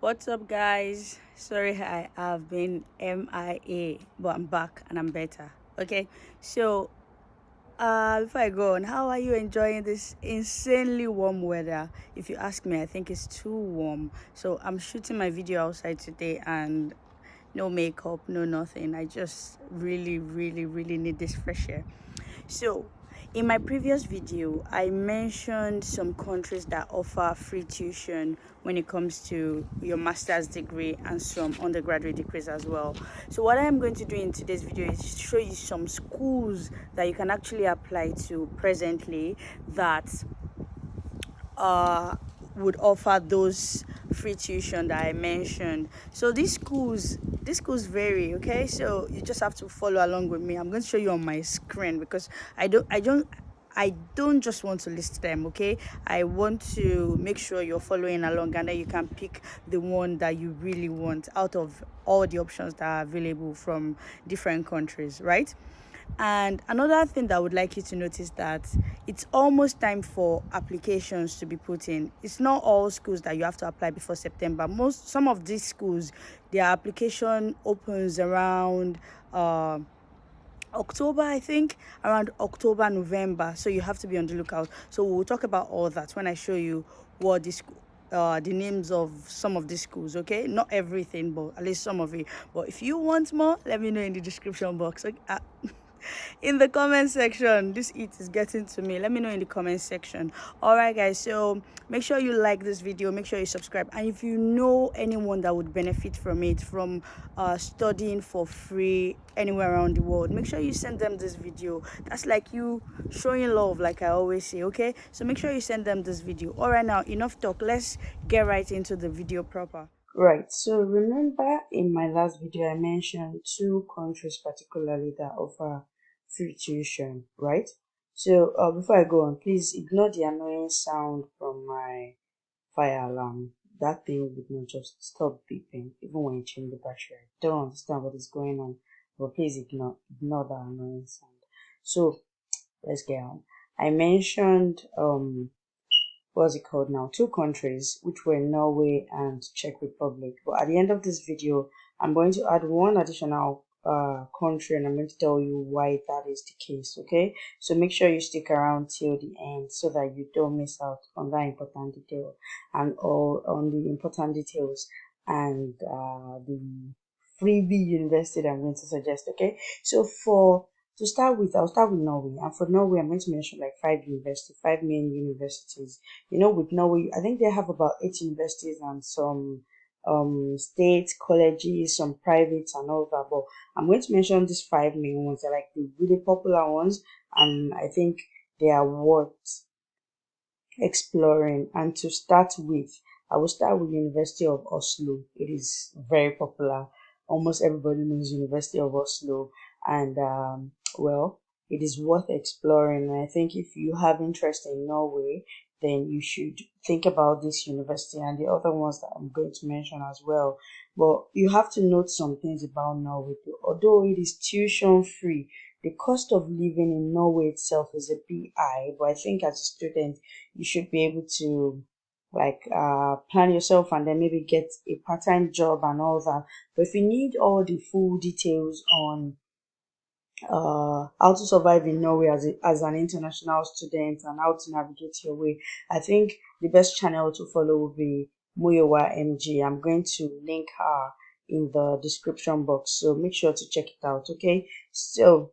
What's up, guys? Sorry, I have been MIA, but I'm back and I'm better. Okay, so before I go on, how are you enjoying this insanely warm weather? If you ask me, I think it's too warm. So I'm shooting my video outside today and no makeup, no nothing. I just really, really, really need this fresh air. So, in my previous video, I mentioned some countries that offer free tuition when it comes to your master's degree and some undergraduate degrees as well. So, what I am going to do in today's video is show you some schools that you can actually apply to presently that uh, would offer those free tuition that I mentioned. So these schools vary, okay? So you just have to follow along with me. I'm going to show you on my screen because I don't just want to list them, okay? I want to make sure you're following along and then you can pick the one that you really want out of all the options that are available from different countries, right? And another thing that I would like you to notice that it's almost time for applications to be put in. It's not all schools that you have to apply before September. Some of these schools, their application opens around October, I think, around October, November. So you have to be on the lookout. So we'll talk about all that when I show you what the names of some of these schools, okay? Not everything, but at least some of it. But if you want more, let me know in the description box. Okay? In the comment section. This heat is getting to me. Let me know in the comment section. All right, guys, so make sure you like this video, make sure you subscribe, and if you know anyone that would benefit from it, from studying for free anywhere around the world, make sure you send them this video. That's like you showing love, like I always say. Okay, so make sure you send them this video. All right, now enough talk, let's get right into the video proper. Right, so remember in my last video I mentioned two countries particularly that offer free tuition, right? So before I go on, please ignore the annoying sound from my fire alarm. That thing would not just stop beeping even when you change the battery. I don't understand what is going on, but please ignore that annoying sound. So let's get on. I mentioned what's it called now? Two countries, which were Norway and Czech Republic. But at the end of this video, I'm going to add one additional country, and I'm going to tell you why that is the case. Okay, so make sure you stick around till the end so that you don't miss out on that important detail and all on the important details and the freebie university that I'm going to suggest. Okay, so for to start with, I'll start with Norway. And for Norway, I'm going to mention like five main universities. With Norway, I think they have about 8 universities and some state colleges, some privates and all that. But I'm going to mention these five main ones. They're like the really popular ones, and I think they are worth exploring. And to start with, I will start with University of Oslo. It is very popular. Almost everybody knows University of Oslo, and well, it is worth exploring. And I think if you have interest in Norway, then you should think about this university and the other ones that I'm going to mention as well. But you have to note some things about Norway too. Although it is tuition free, the cost of living in Norway itself is a bit high, but I think as a student, you should be able to like plan yourself and then maybe get a part-time job and all that. But if you need all the full details on how to survive in Norway as an international student and how to navigate your way, I think the best channel to follow will be Muyowa MG. I'm going to link her in the description box, so make sure to check it out. Okay, so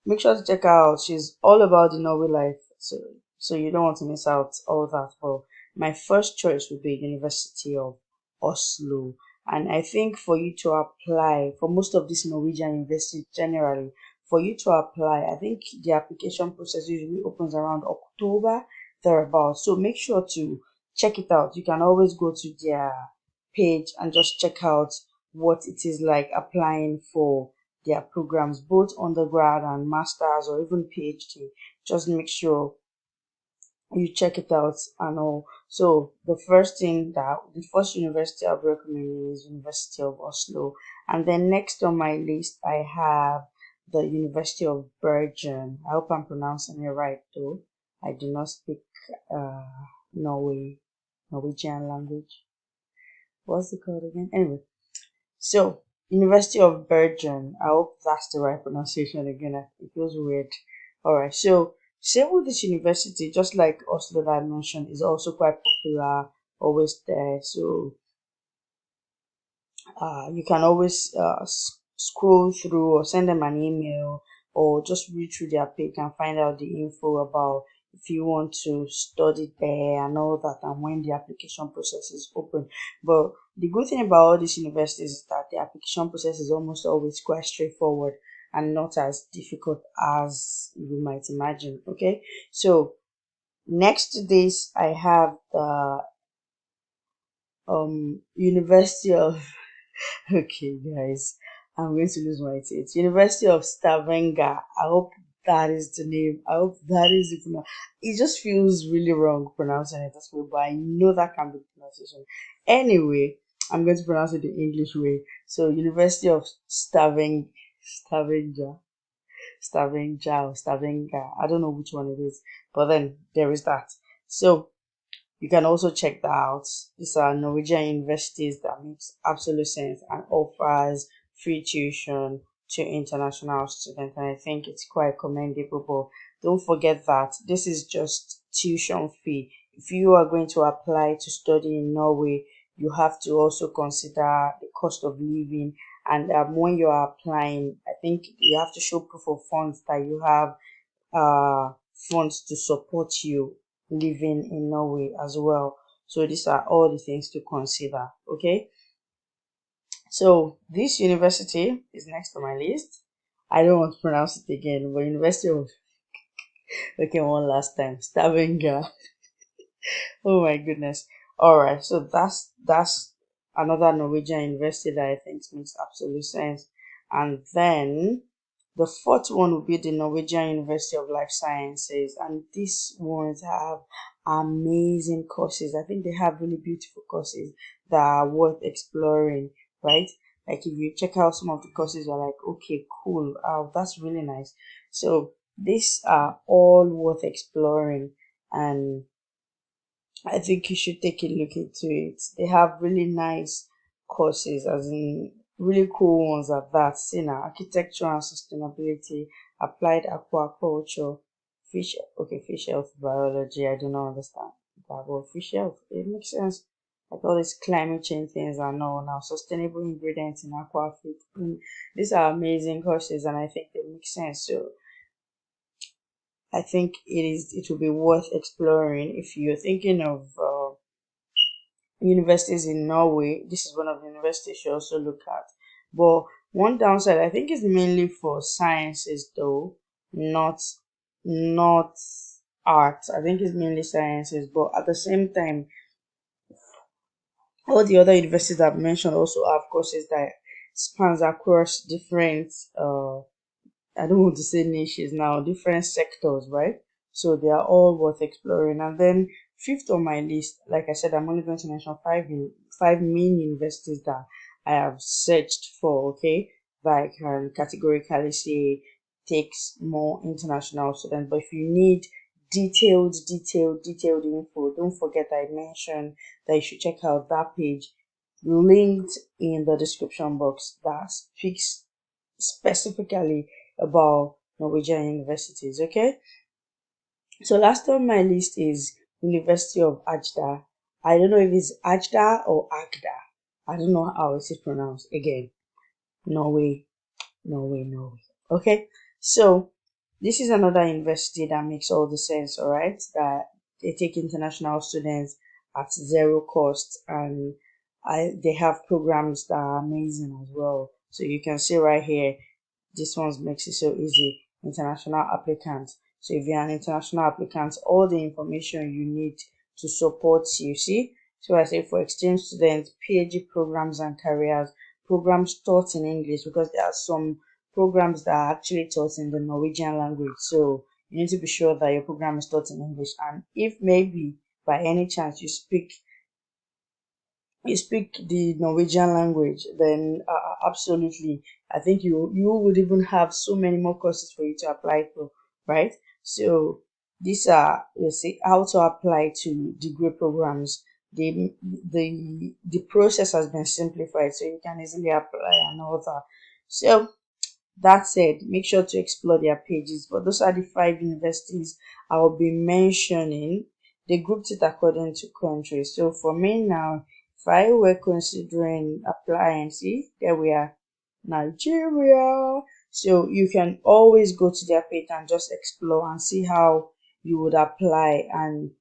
make sure to check her out. She's all about the Norway life, so you don't want to miss out all that. But my first choice would be University of Oslo, and I think for you to apply for most of these Norwegian universities generally, for you to apply, I think the application process usually opens around October thereabouts. So make sure to check it out. You can always go to their page and just check out what it is like applying for their programs, both undergrad and masters or even PhD. Just make sure you check it out and all. So the first university I'll be recommending is University of Oslo, and then next on my list I have the University of Bergen. I hope I'm pronouncing it right though. I do not speak uh Norwegian language. what's it called again? Anyway, so University of Bergen. I hope that's the right pronunciation again. It feels weird. All right. So same with this university, just like Oslo that I mentioned, is also quite popular. Always there. So you can always scroll through or send them an email or just read through their page and find out the info about if you want to study there and all that and when the application process is open. But the good thing about all these universities is that the application process is almost always quite straightforward and not as difficult as you might imagine. Okay, so next to this I have the University of Okay, guys, I'm going to lose my teeth. University of Stavanger. I hope that is the name. I hope that is the pronoun. It just feels really wrong pronouncing it this way, but I know that can be the pronunciation. Anyway, I'm going to pronounce it the English way. So, University of Stavanger, Stavanger, or Stavanger. I don't know which one it is, but then there is that. So, you can also check that out. These are Norwegian universities that makes absolute sense and offers free tuition to international students. And I think it's quite commendable. But don't forget that this is just tuition fee. If you are going to apply to study in Norway, you have to also consider the cost of living. And when you are applying, I think you have to show proof of funds that you have funds to support you living in Norway as well. So these are all the things to consider. Okay. So this university is next on my list. I don't want to pronounce it again, but University of okay, one last time. Stavanger. Oh my goodness. Alright, so that's another Norwegian university that I think makes absolute sense. And then the fourth one would be the Norwegian University of Life Sciences, and these ones have amazing courses. I think they have really beautiful courses that are worth exploring, right? Like if you check out some of the courses, you're like, okay, cool, that's really nice. So these are all worth exploring, and I think you should take a look into it. They have really nice courses, as in really cool ones at that. See now, architecture and sustainability, applied aquaculture, fish health biology. I do not understand that, but fish health, it makes sense. Like all these climate change things are known now, sustainable ingredients in aquafit. These are amazing courses, and I think they make sense. So I think it will be worth exploring if you're thinking of universities in Norway. This is one of the universities you also look at. But one downside, I think, is mainly for sciences, though, not not art. I think it's mainly sciences, but at the same time, all the other universities I've mentioned also have courses that spans across different I don't want to say niches now, different sectors, right? So they are all worth exploring. And then fifth on my list, like I said, I'm only going to mention five main universities that I have searched for, okay? That I can categorically say takes more international students. But if you need detailed info, don't forget I mentioned that you should check out that page linked in the description box that speaks specifically about Norwegian universities. Okay, so last on my list is University of Agda. I don't know if it's Agda or Agda. I don't know how it is pronounced. Again, Norway, Norway. Okay, so this is another university that makes all the sense. All right, that they take international students at zero cost, and they have programs that are amazing as well. So you can see right here, this one makes it so easy. International applicants. So if you're an international applicant, all the information you need to support you. See, so I say for exchange students, PhD programs and careers, programs taught in English, because there are some programs that are actually taught in the Norwegian language. So you need to be sure that your program is taught in English. And if maybe by any chance you speak the Norwegian language, then absolutely, I think you would even have so many more courses for you to apply for, right? So these are, let's say, how to apply to degree programs the process has been simplified, so you can easily apply and all that. So that said, make sure to explore their pages. But those are the five universities I'll be mentioning. They grouped it according to country. So for me now, if I were considering applying, see, there we are, Nigeria. So you can always go to their page and just explore and see how you would apply and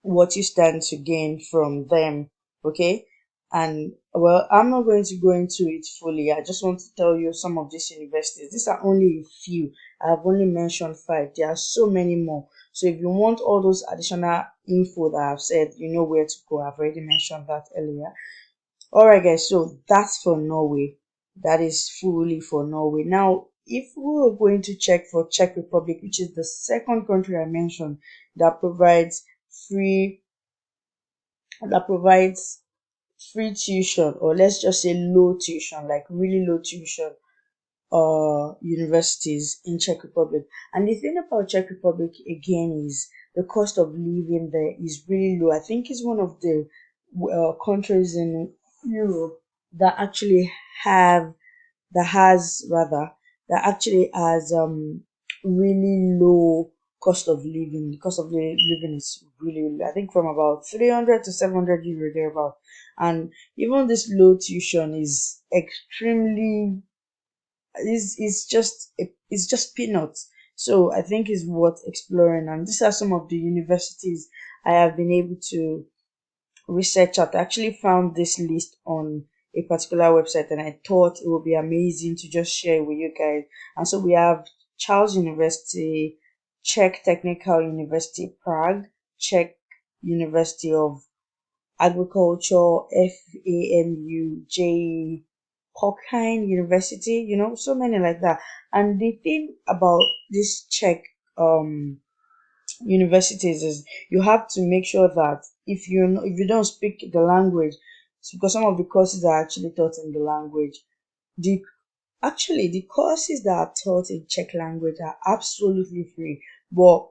what you stand to gain from them. Okay. And well, I'm not going to go into it fully. I just want to tell you some of these universities. These are only a few. I've only mentioned five. There are so many more. So if you want all those additional info that I've said, you know where to go. I've already mentioned that earlier. All right, guys. So that's for Norway. That is fully for Norway. Now, if we were going to check for Czech Republic, which is the second country I mentioned that provides free that provides free tuition, or let's just say low tuition, like really low tuition universities in Czech Republic. And the thing about Czech Republic again is the cost of living there is really low. I think it's one of the countries in Europe that actually have that has rather that actually has really low cost of living. The cost of living is really low. I think from about 300 to 700 euro thereabout. And even this low tuition is extremely it's just peanuts. So I think it's worth exploring. And these are some of the universities I have been able to research out. I actually found this list on a particular website and I thought it would be amazing to just share it with you guys. And so we have Charles University, Czech Technical University Prague, Czech University of Agriculture, FAMUJ, Hokkien University, so many like that. And the thing about this Czech universities is you have to make sure that if you don't speak the language, it's because some of the courses are actually taught in the language. The Actually, the courses that are taught in Czech language are absolutely free. But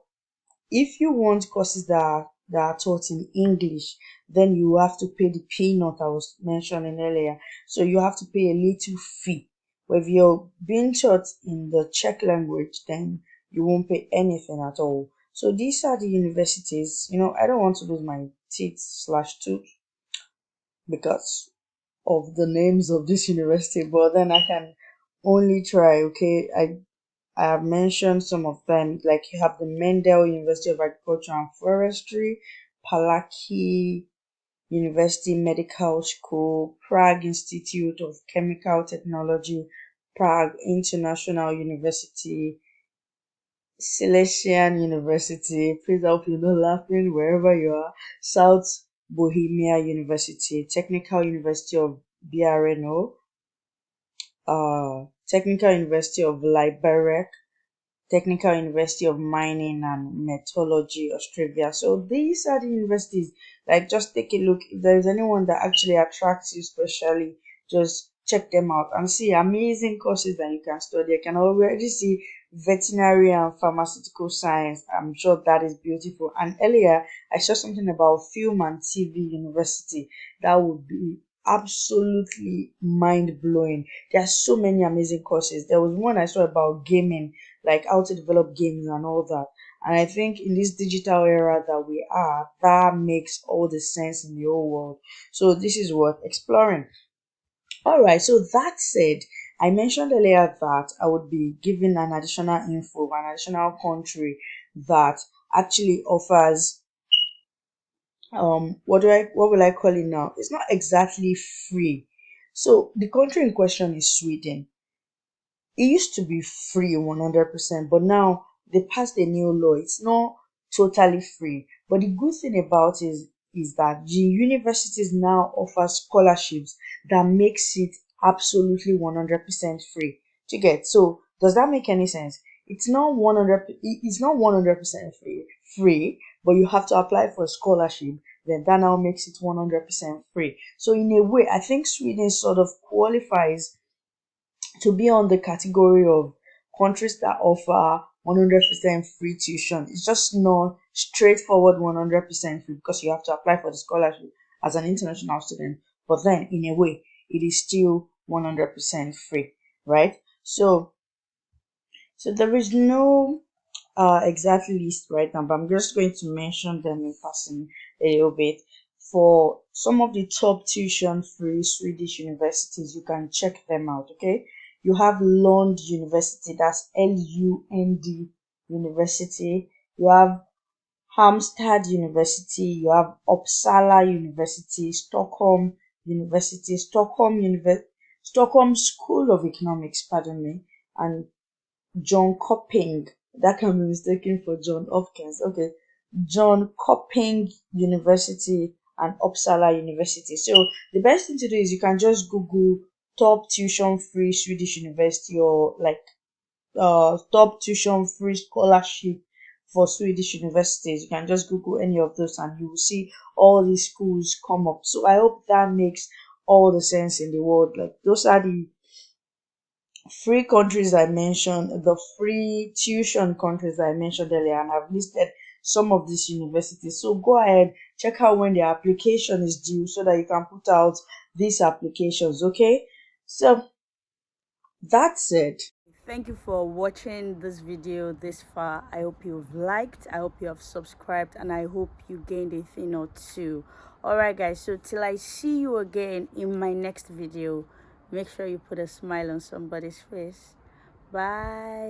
if you want courses that are taught in English, then you have to pay the peanut I was mentioning earlier. So you have to pay a little fee. But if you're being taught in the Czech language, then you won't pay anything at all. So these are the universities. I don't want to lose my teeth/tooth because of the names of this university, but then I can only try. Okay, I have mentioned some of them. Like you have the Mendel University of Agriculture and Forestry, Palaki University Medical School, Prague Institute of Chemical Technology, Prague International University, Silesian University. Please, I hope you're not laughing wherever you are. South Bohemia University, Technical University of Brno, Technical University of Liberec, Technical University of Mining and Metallurgy, Australia. So these are the universities. Like, just take a look. If there is anyone that actually attracts you specially, just check them out and see amazing courses that you can study. I can already see veterinary and pharmaceutical science. I'm sure that is beautiful. And earlier, I saw something about film and TV university. That would be absolutely mind blowing. There are so many amazing courses. There was one I saw about gaming, like how to develop games and all that. And I think in this digital era that we are, that makes all the sense in the whole world. So this is worth exploring. All right. So that said, I mentioned earlier that I would be giving an additional info, an additional country that actually offers what will I call it now? It's not exactly free. So the country in question is Sweden. It used to be free 100%, but now they passed a new law. It's not totally free. But the good thing about it is that the universities now offer scholarships that makes it absolutely 100% free. To get so does that make any sense? It's not 100% free, but you have to apply for a scholarship. Then that now makes it 100% free. So in a way, I think Sweden sort of qualifies to be on the category of countries that offer 100% free tuition. It's just not straightforward 100% free because you have to apply for the scholarship as an international student. But then, in a way, it is still 100% free, right? So there is no exact list right now, but I'm just going to mention them in passing a little bit. For some of the top tuition free Swedish universities, you can check them out. Okay, you have Lund University, that's Lund University. You have Halmstad University. You have Uppsala University, Stockholm School of Economics, pardon me, and John Copping. That can be mistaken for John Hopkins. Okay. John Copping University and Uppsala University. So the best thing to do is you can just Google top tuition free Swedish university, or like top tuition free scholarship for Swedish universities. You can just Google any of those and you will see all these schools come up. So I hope that makes all the sense in the world. Like, those are the free countries I mentioned, the free tuition countries I mentioned earlier, and I've listed some of these universities. So go ahead, check out when the application is due so that you can put out these applications. Okay, so that's it. Thank you for watching this video this far. I hope you've liked, I hope you have subscribed, and I hope you gained a thing or two. Alright guys, so till I see you again in my next video, make sure you put a smile on somebody's face. Bye.